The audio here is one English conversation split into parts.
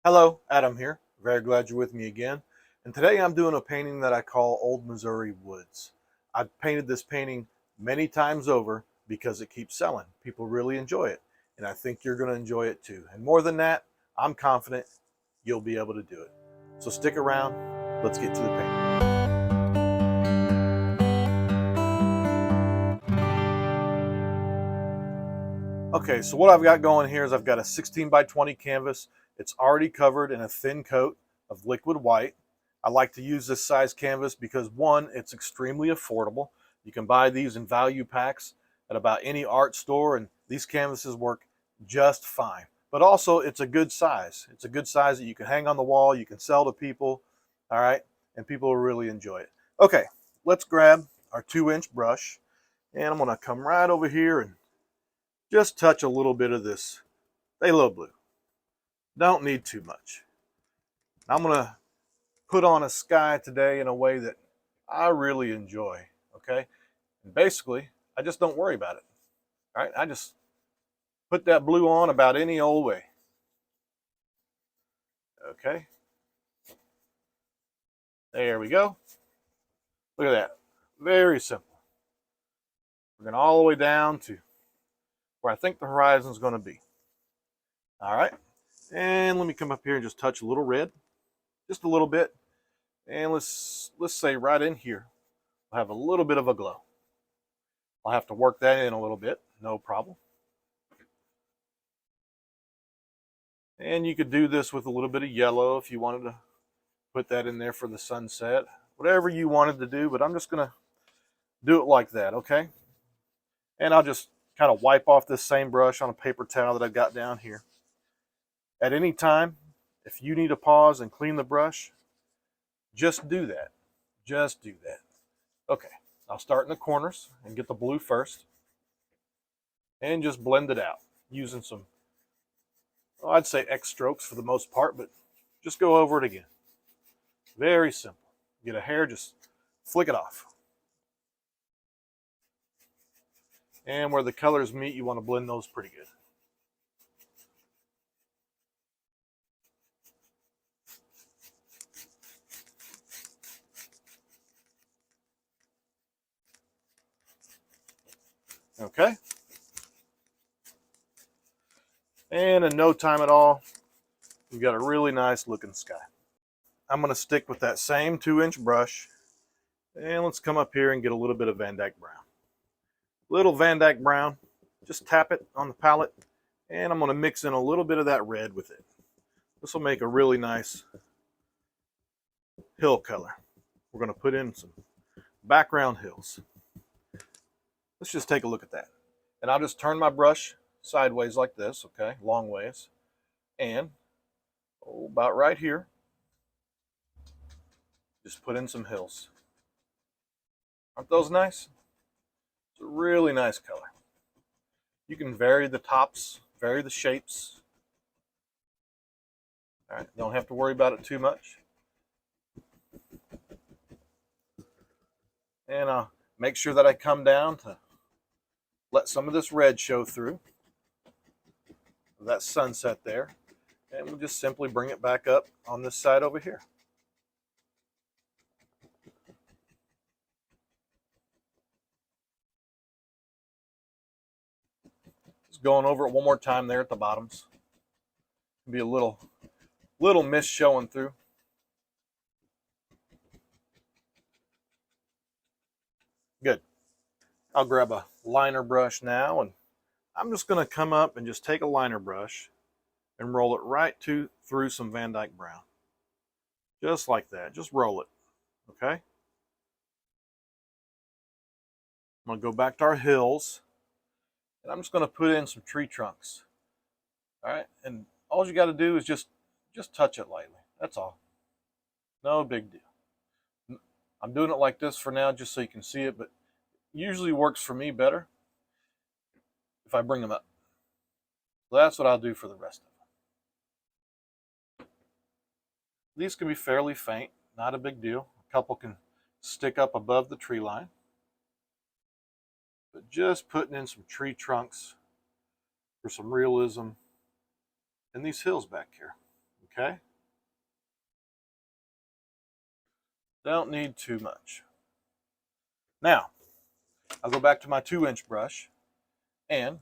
Hello, Adam here. Very glad you're with me again. And today I'm doing a painting that I call Old Missouri Woods. I've painted this painting many times over because it keeps selling. People really enjoy it. And I think you're going to enjoy it too. And more than that, I'm confident you'll be able to do it. So stick around. Let's get to the painting. Okay, so what I've got going here is I've got a 16 by 20 canvas. It's already covered in a thin coat of liquid white. I like to use this size canvas because one, it's extremely affordable. You can buy these in value packs at about any art store, and these canvases work just fine. But also, it's a good size. It's a good size that you can hang on the wall, you can sell to people, all right, and people will really enjoy it. Okay, let's grab our 2-inch brush, and I'm gonna come right over here and just touch a little bit of this phthalo blue. Don't need too much. I'm going to put on a sky today in a way that I really enjoy, okay? And basically, I just don't worry about it, all right? I just put that blue on about any old way, okay? There we go. Look at that. Very simple. We're going all the way down to where I think the horizon is going to be. All right. And let me come up here and just touch a little red, just a little bit. And let's say right in here, we'll have a little bit of a glow. I'll have to work that in a little bit, no problem. And you could do this with a little bit of yellow if you wanted to put that in there for the sunset. Whatever you wanted to do, but I'm just going to do it like that, okay? And I'll just kind of wipe off this same brush on a paper towel that I've got down here. At any time, if you need to pause and clean the brush, just do that. Just do that. Okay, I'll start in the corners and get the blue first and just blend it out using some, well, I'd say X strokes for the most part, but just go over it again. Very simple. Get a hair, just flick it off. And where the colors meet, you want to blend those pretty good. Okay. And in no time at all, we've got a really nice looking sky. I'm going to stick with that same 2-inch brush, and let's come up here and get a little bit of Van Dyke Brown. Little Van Dyke Brown, just tap it on the palette, and I'm going to mix in a little bit of that red with it. This will make a really nice hill color. We're going to put in some background hills. Let's just take a look at that. And I'll just turn my brush sideways like this, okay, long ways, and about right here, just put in some hills. Aren't those nice? It's a really nice color. You can vary the tops, vary the shapes. All right, don't have to worry about it too much. And I'll make sure that I come down to let some of this red show through. That sunset there. And we'll just simply bring it back up on this side over here. Just going over it one more time there at the bottoms. Be a little mist showing through. Good. I'll grab a liner brush now, and I'm just going to come up and just take a liner brush and roll it right through some Van Dyke Brown. Just like that. Just roll it. Okay? I'm going to go back to our hills, and I'm just going to put in some tree trunks. All right? And all you got to do is just touch it lightly. That's all. No big deal. I'm doing it like this for now just so you can see it, but usually works for me better if I bring them up. So that's what I'll do for the rest of them. These can be fairly faint, not a big deal. A couple can stick up above the tree line. But just putting in some tree trunks for some realism in these hills back here. Okay. Don't need too much. Now, I'll go back to my 2-inch brush and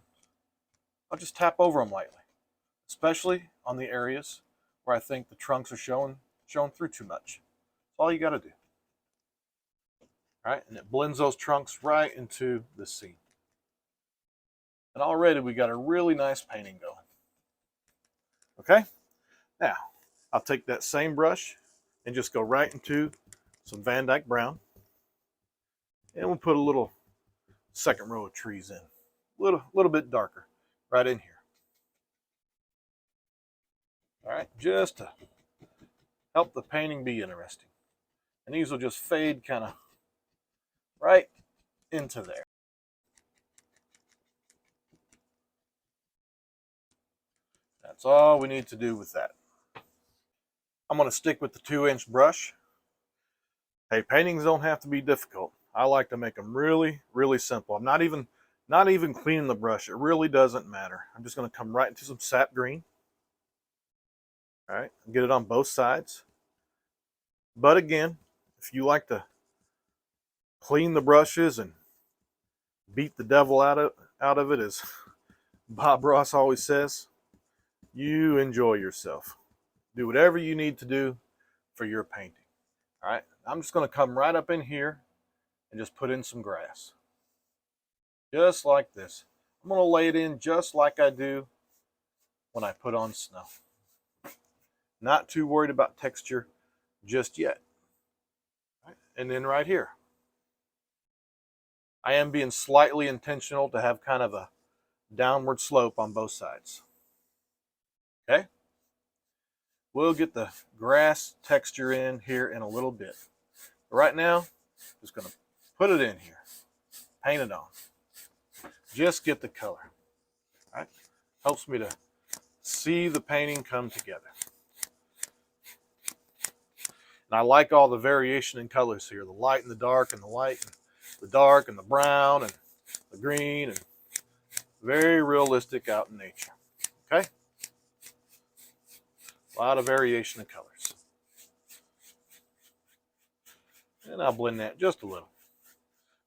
I'll just tap over them lightly, especially on the areas where I think the trunks are showing through too much. That's all you got to do. All right, and it blends those trunks right into the scene. And already we got a really nice painting going. Okay, now I'll take that same brush and just go right into some Van Dyke brown, and we'll put a little second row of trees in, little bit darker, right in here. All right, just to help the painting be interesting. And these will just fade kind of right into there. That's all we need to do with that. I'm going to stick with the 2-inch brush. Hey, paintings don't have to be difficult. I like to make them really, really simple. I'm not even cleaning the brush. It really doesn't matter. I'm just going to come right into some sap green. All right, get it on both sides. But again, if you like to clean the brushes and beat the devil out of it, as Bob Ross always says, you enjoy yourself. Do whatever you need to do for your painting. All right, I'm just going to come right up in here and just put in some grass. Just like this. I'm going to lay it in just like I do when I put on snow. Not too worried about texture just yet. Right. And then right here, I am being slightly intentional to have kind of a downward slope on both sides. Okay? We'll get the grass texture in here in a little bit. But right now, just going to put it in here, paint it on. Just get the color. All right? Helps me to see the painting come together. And I like all the variation in colors here, the light and the dark, and the light and the dark, and the brown and the green, and very realistic out in nature. Okay? A lot of variation in colors. And I'll blend that just a little.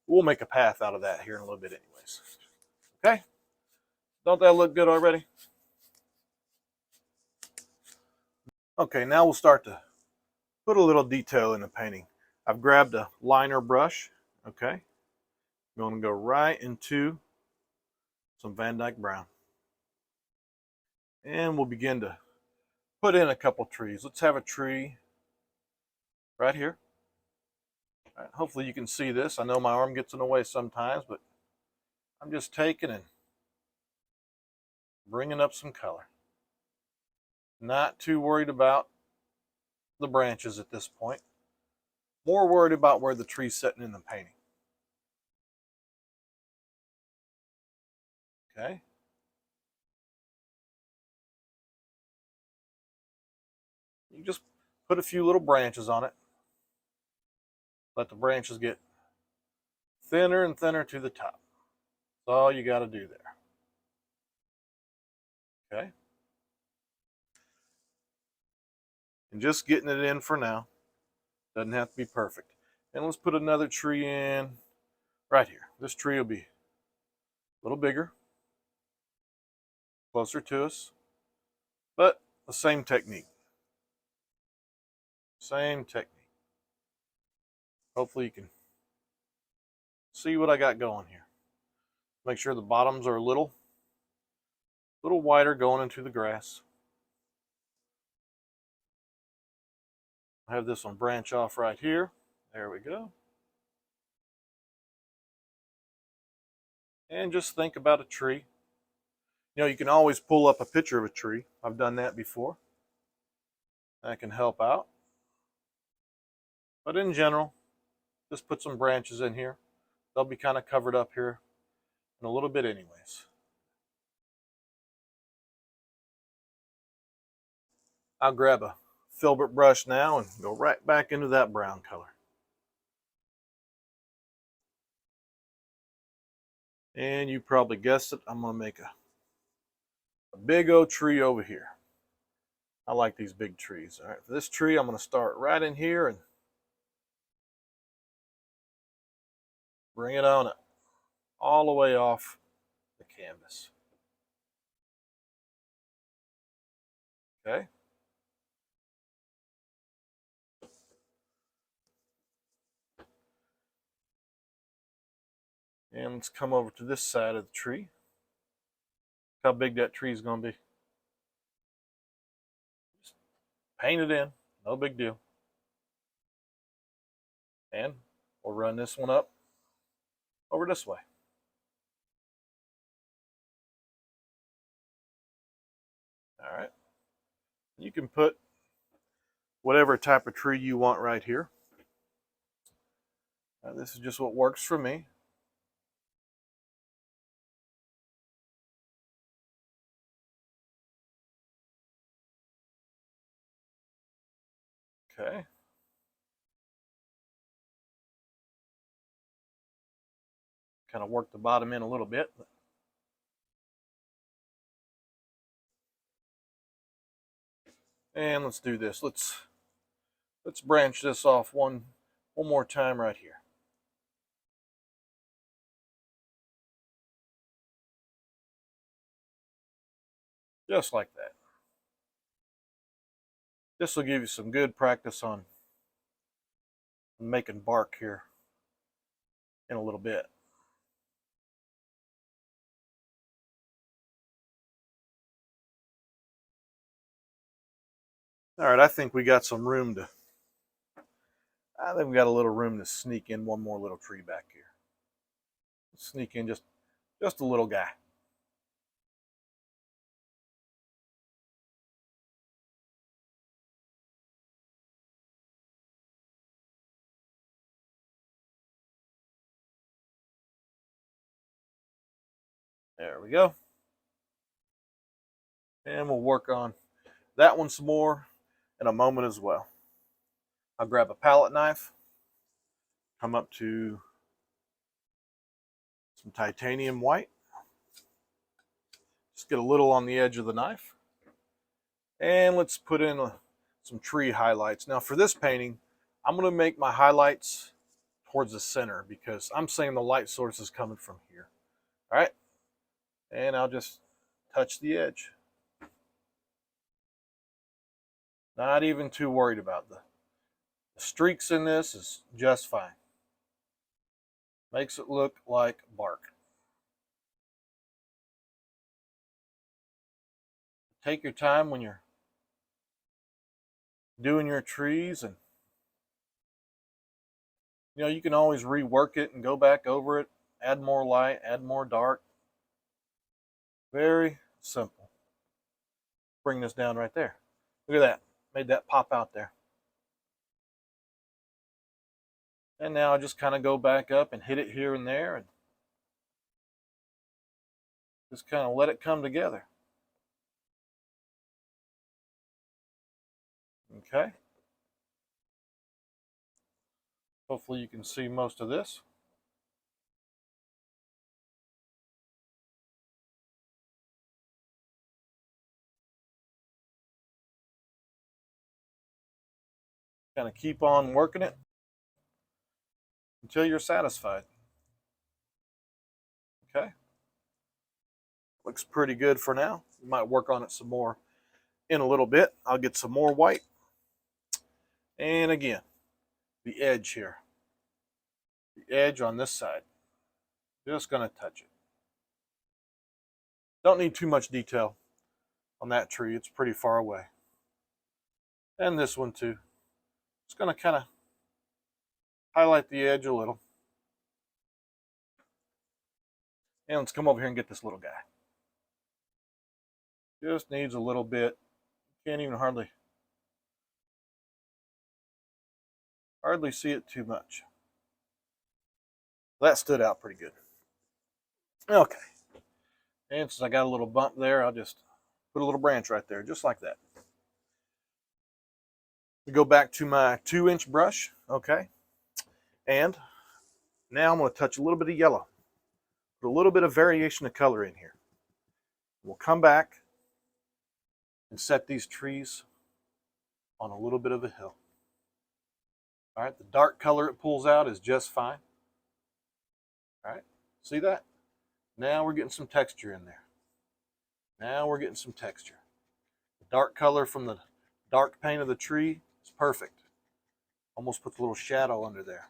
We'll make a path out of that here in a little bit anyways. Okay? Don't that look good already? Okay, now we'll start to put a little detail in the painting. I've grabbed a liner brush. Okay? I'm going to go right into some Van Dyke brown. And we'll begin to put in a couple trees. Let's have a tree right here. All right, hopefully you can see this. I know my arm gets in the way sometimes, but I'm just taking and bringing up some color. Not too worried about the branches at this point. More worried about where the tree's sitting in the painting. Okay. You just put a few little branches on it. Let the branches get thinner and thinner to the top. That's all you got to do there. Okay. And just getting it in for now. Doesn't have to be perfect. And let's put another tree in right here. This tree will be a little bigger, closer to us, but the same technique. Same technique. Hopefully you can see what I got going here. Make sure the bottoms are a little wider going into the grass. I have this one branch off right here. There we go. And just think about a tree. You know, you can always pull up a picture of a tree. I've done that before. That can help out. But in general, just put some branches in here. They'll be kind of covered up here in a little bit anyways. I'll grab a filbert brush now and go right back into that brown color. And you probably guessed it, I'm going to make a big old tree over here. I like these big trees. All right, for this tree, I'm going to start right in here and bring it on up, all the way off the canvas. Okay. And let's come over to this side of the tree. Look how big that tree is going to be. Just paint it in, no big deal. And we'll run this one up over this way. All right. You can put whatever type of tree you want right here. This is just what works for me. Okay. Kind of work the bottom in a little bit. And let's do this. Let's branch this off one more time right here. Just like that. This will give you some good practice on making bark here in a little bit. All right, I think we got a little room to sneak in one more little tree back here. Sneak in just a little guy. There we go. And we'll work on that one some more in a moment as well. I'll grab a palette knife, come up to some titanium white, just get a little on the edge of the knife, and let's put in some tree highlights. Now for this painting, I'm going to make my highlights towards the center because I'm saying the light source is coming from here. All right, and I'll just touch the edge. Not even too worried about the streaks in this is just fine. Makes it look like bark. Take your time when you're doing your trees, and you can always rework it and go back over it, add more light, add more dark. Very simple. Bring this down right there. Look at that. Made that pop out there. And now I just kind of go back up and hit it here and there and just kind of let it come together. Okay. Hopefully you can see most of this. Kind of keep on working it until you're satisfied. Okay. Looks pretty good for now. You might work on it some more in a little bit. I'll get some more white. And again, the edge here. The edge on this side. Just going to touch it. Don't need too much detail on that tree. It's pretty far away. And this one too. Just going to kind of highlight the edge a little. And let's come over here and get this little guy. Just needs a little bit. Can't even hardly see it too much. That stood out pretty good. Okay. And since I got a little bump there, I'll just put a little branch right there, just like that. We go back to my 2-inch brush, okay? And now I'm going to touch a little bit of yellow. Put a little bit of variation of color in here. We'll come back and set these trees on a little bit of a hill. All right, the dark color it pulls out is just fine. All right, see that? Now we're getting some texture in there. Now we're getting some texture. The dark color from the dark paint of the tree is perfect. Almost puts a little shadow under there.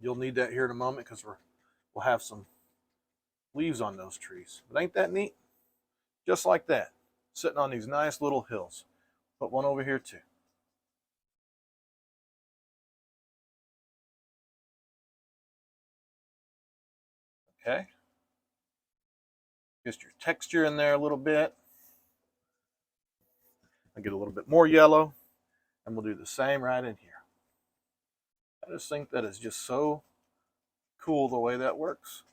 You'll need that here in a moment because we'll have some leaves on those trees. But ain't that neat? Just like that, sitting on these nice little hills. Put one over here too. Okay. Just your texture in there a little bit. I get a little bit more yellow, and we'll do the same right in here. I just think that is just so cool the way that works.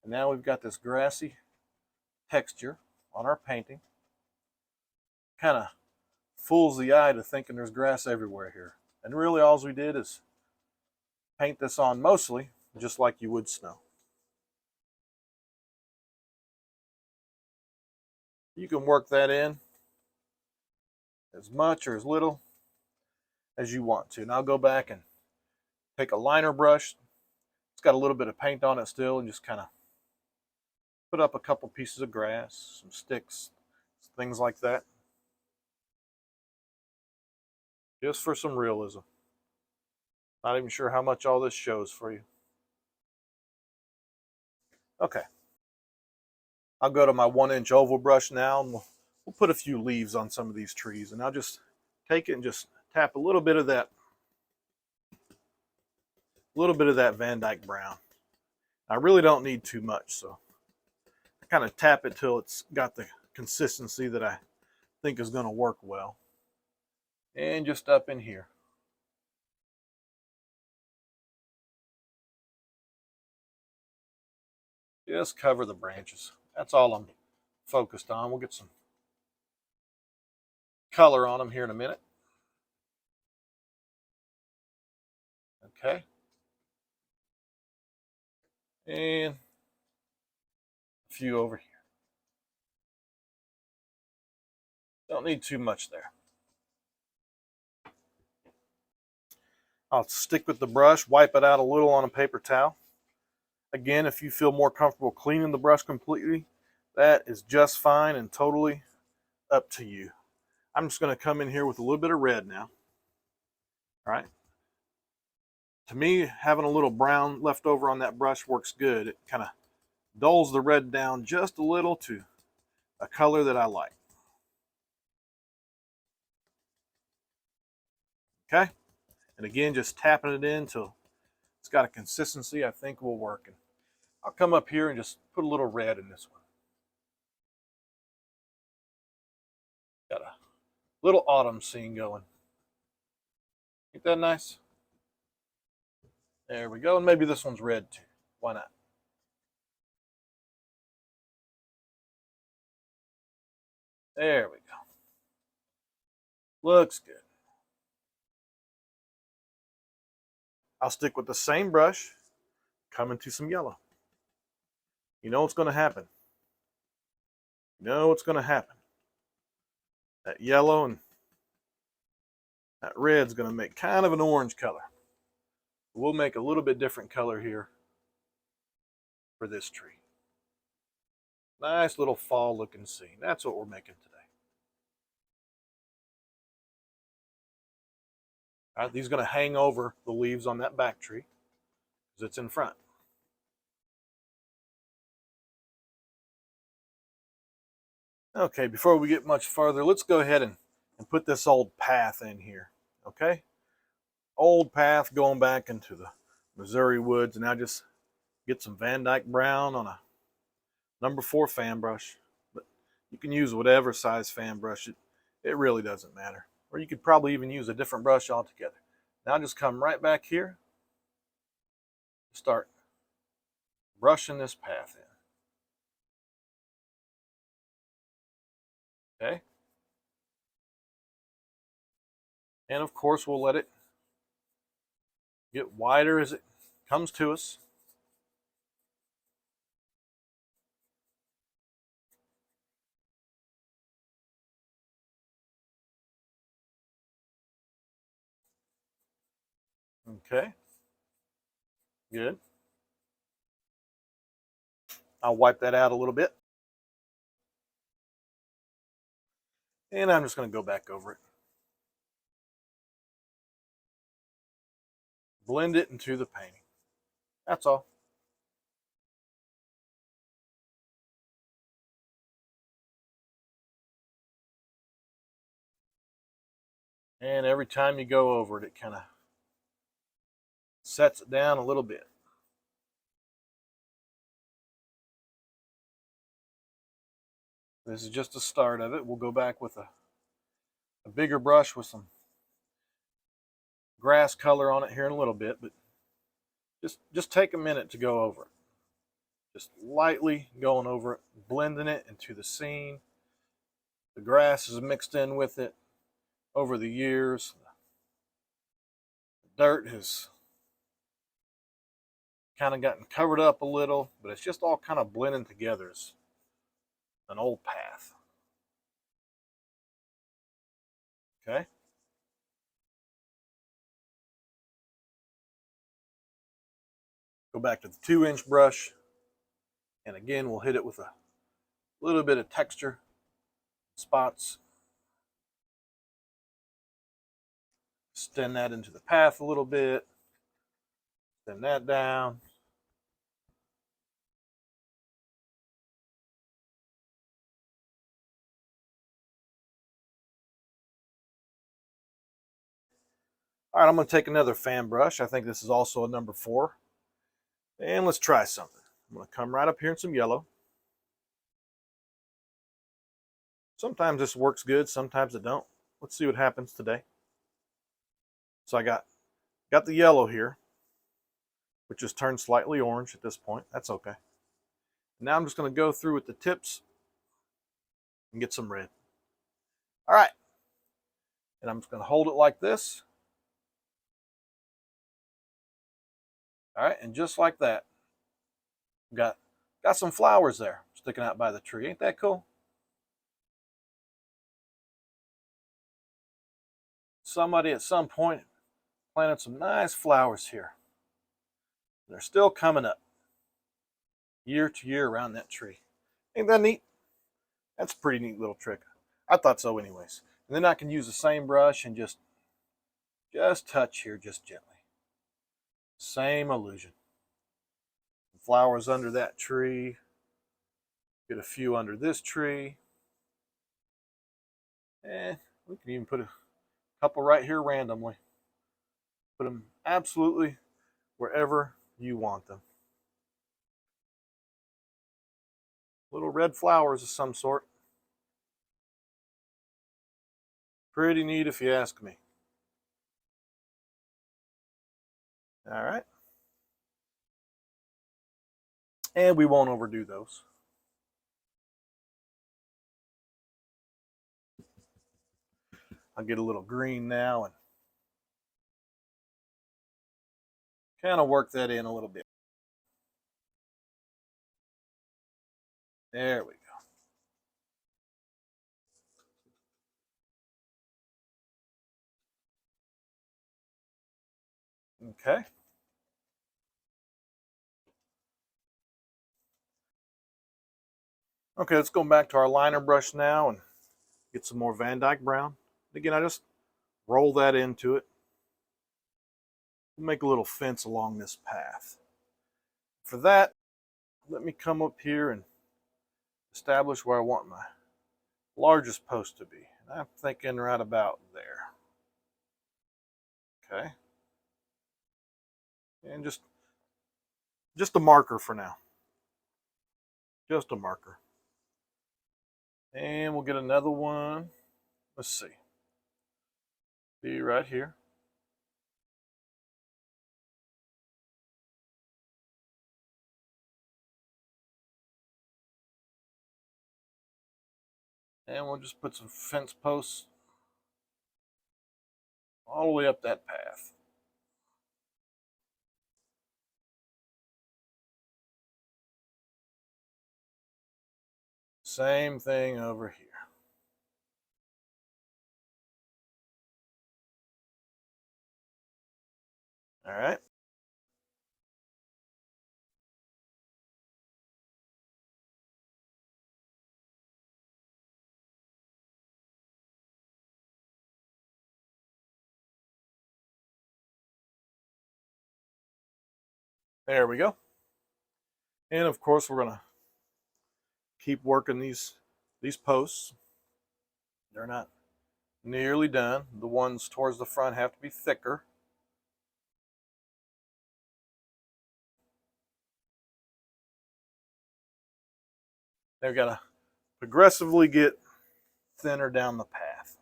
And now we've got this grassy texture on our painting. Kind of fools the eye to thinking there's grass everywhere here. And really all we did is paint this on mostly just like you would snow. You can work that in as much or as little as you want to. And I'll go back and take a liner brush. It's got a little bit of paint on it still, and just kind of put up a couple pieces of grass, some sticks, things like that. Just for some realism. Not even sure how much all this shows for you. Okay. I'll go to my 1-inch oval brush now, and we'll put a few leaves on some of these trees. And I'll just take it and just tap a little bit of that Van Dyke brown. I really don't need too much, so I kind of tap it till it's got the consistency that I think is going to work well. And just up in here. Just cover the branches. That's all I'm focused on. We'll get some color on them here in a minute. Okay. And a few over here. Don't need too much there. I'll stick with the brush, wipe it out a little on a paper towel. Again, if you feel more comfortable cleaning the brush completely, that is just fine and totally up to you. I'm just going to come in here with a little bit of red now. All right. To me, having a little brown left over on that brush works good. It kind of dulls the red down just a little to a color that I like. Okay. And again, just tapping it in until it's got a consistency I think will work. And I'll come up here and just put a little red in this one. Got a little autumn scene going. Ain't that nice? There we go. And maybe this one's red too. Why not? There we go. Looks good. I'll stick with the same brush, come into some yellow. You know what's going to happen. You know what's going to happen. That yellow and that red's going to make kind of an orange color. We'll make a little bit different color here for this tree. Nice little fall looking scene. That's what we're making today. All right, these are going to hang over the leaves on that back tree because it's in front. Okay, before we get much further, let's go ahead and put this old path in here. Okay? Old path going back into the Missouri woods, and now just get some Van Dyke brown on a number 4 fan brush. But you can use whatever size fan brush. It really doesn't matter. Or you could probably even use a different brush altogether. Now just come right back here. Start brushing this path in. Okay? And of course we'll let it get wider as it comes to us. Okay, good. I'll wipe that out a little bit. And I'm just going to go back over it. Blend it into the painting. That's all. And every time you go over it, it kind of sets it down a little bit. This is just the start of it. We'll go back with a bigger brush with some grass color on it here in a little bit, but just take a minute to go over it. Just lightly going over it, blending it into the scene. The grass is mixed in with it over the years. The dirt has kind of gotten covered up a little, but it's just all kind of blending together as an old path. Okay. Go back to the 2-inch brush, and again we'll hit it with a little bit of texture spots. Extend that into the path a little bit. Extend that down. All right, I'm going to take another fan brush. I think this is also a number 4. And let's try something. I'm going to come right up here in some yellow. Sometimes this works good, sometimes it don't. Let's see what happens today. So I got the yellow here, which has turned slightly orange at this point. That's okay. Now I'm just going to go through with the tips and get some red. All right. And I'm just going to hold it like this. All right, and just like that, got some flowers there sticking out by the tree. Ain't that cool? Somebody at some point planted some nice flowers here. They're still coming up year to year around that tree. Ain't that neat? That's a pretty neat little trick. I thought so anyways. And then I can use the same brush and just touch here just gently. Same illusion. Flowers under that tree. Get a few under this tree. We can even put a couple right here randomly. Put them absolutely wherever you want them. Little red flowers of some sort. Pretty neat if you ask me. All right. And we won't overdo those. I'll get a little green now and kind of work that in a little bit. There we go. Okay. Okay, let's go back to our liner brush now and get some more Van Dyke brown. Again, I just roll that into it. Make a little fence along this path. For that, let me come up here and establish where I want my largest post to be. And I'm thinking right about there. Okay. And just a marker for now. Just a marker. And we'll get another one. Let's see. Be right here. And we'll just put some fence posts all the way up that path. Same thing over here. All right. There we go. And of course, we're gonna keep working these posts. They're not nearly done. The ones towards the front have to be thicker. They've got to progressively get thinner down the path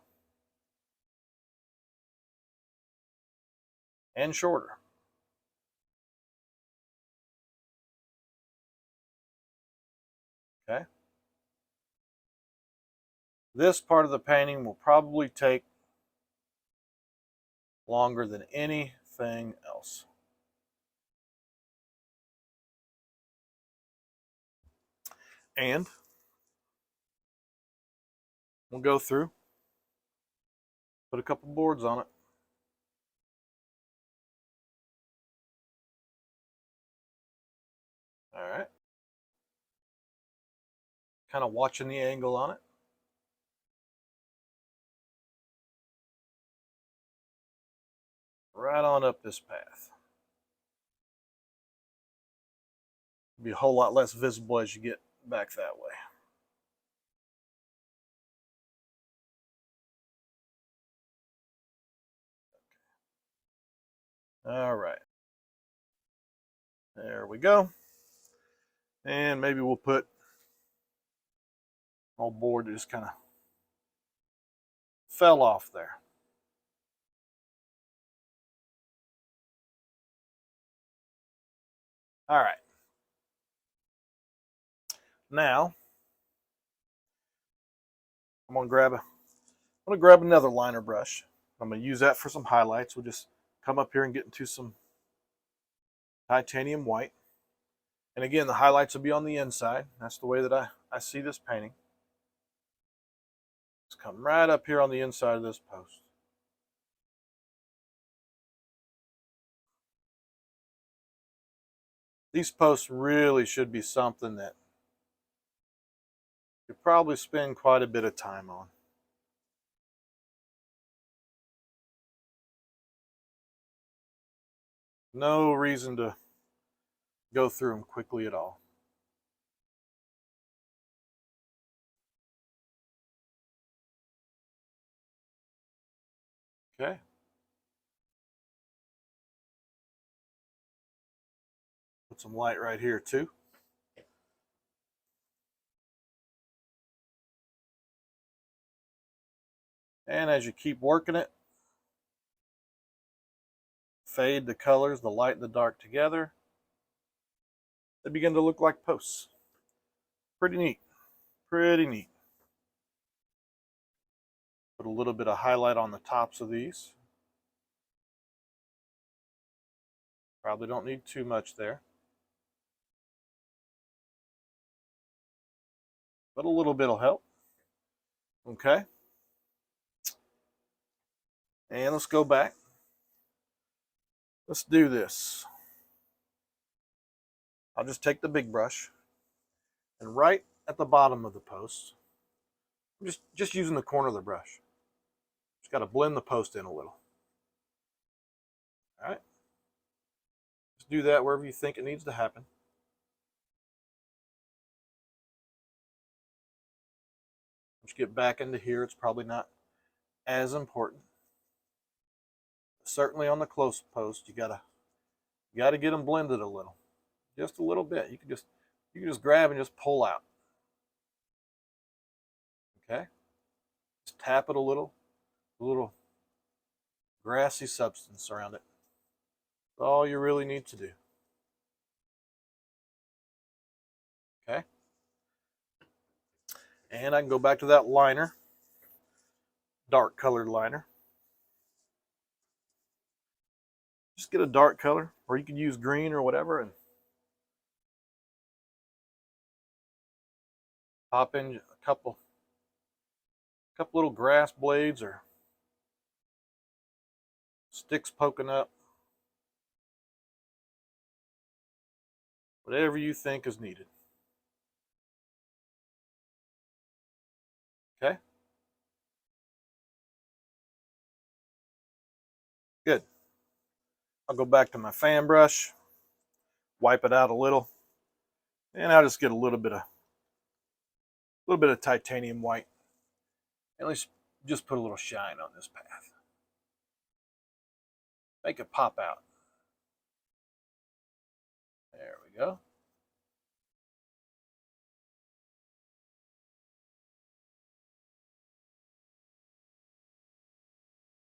and shorter. Okay. This part of the painting will probably take longer than anything else. And we'll go through, put a couple boards on it. All right. Kind of watching the angle on it. Right on up this path. It'll be a whole lot less visible as you get back that way. All right. There we go. And maybe we'll put an old board that just kind of fell off there. All right. Now I'm gonna grab another liner brush. I'm gonna use that for some highlights. We'll just come up here and get into some titanium white. And again, the highlights will be on the inside. That's the way that I see this painting. Let's come right up here on the inside of this post. These posts really should be something that you probably spend quite a bit of time on. No reason to go through them quickly at all. Okay. Put some light right here too. And as you keep working it, fade the colors, the light and the dark together. They begin to look like posts. Pretty neat. Pretty neat. Put a little bit of highlight on the tops of these. Probably don't need too much there. But a little bit will help. Okay. And let's go back. Let's do this. I'll just take the big brush and right at the bottom of the post, I'm just using the corner of the brush. Just got to blend the post in a little. All right. Just do that wherever you think it needs to happen. Once you get back into here, it's probably not as important. Certainly on the close post, you gotta get them blended a little, just a little bit. You can just grab and just pull out. Okay, just tap it a little grassy substance around it. That's all you really need to do. Okay, and I can go back to that liner, dark colored liner. Just get a dark color, or you can use green or whatever, and pop in a couple little grass blades or sticks poking up. Whatever you think is needed. Okay? Good. I'll go back to my fan brush, wipe it out a little, and I'll just get a little bit of titanium white. At least just put a little shine on this path. Make it pop out. There we go.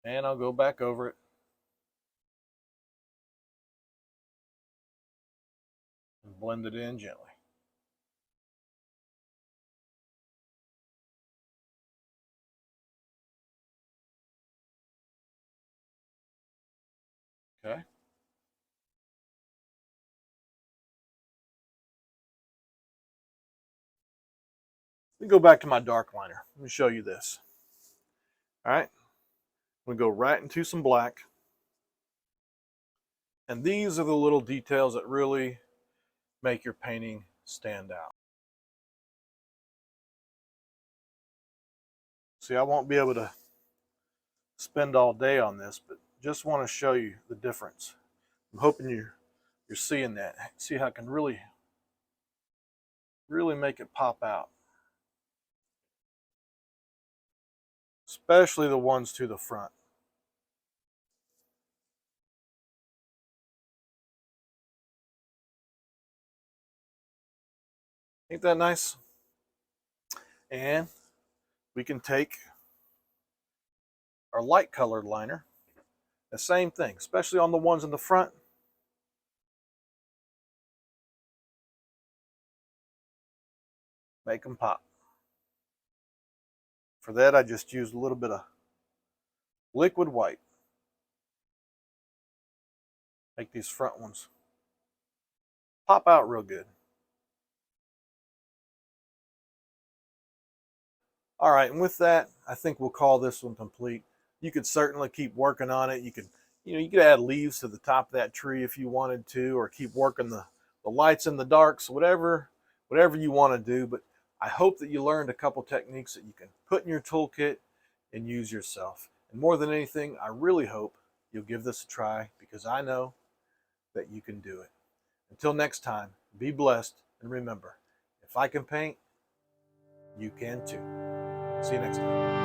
And I'll go back over it and blend it in gently. Okay. Let me go back to my dark liner. Let me show you this. All right. I'm going to go right into some black. And these are the little details that really make your painting stand out. See, I won't be able to spend all day on this, but just want to show you the difference. I'm hoping you're seeing that. See how I can really make it pop out. Especially the ones to the front. Ain't that nice? And we can take our light colored liner, the same thing, especially on the ones in the front. Make them pop. For that, I just used a little bit of liquid white. Make these front ones pop out real good. All right, and with that, I think we'll call this one complete. You could certainly keep working on it. You could add leaves to the top of that tree if you wanted to, or keep working the lights in the darks, whatever you want to do. But I hope that you learned a couple techniques that you can put in your toolkit and use yourself. And more than anything, I really hope you'll give this a try, because I know that you can do it. Until next time, be blessed, and remember, if I can paint, you can too. See you next time.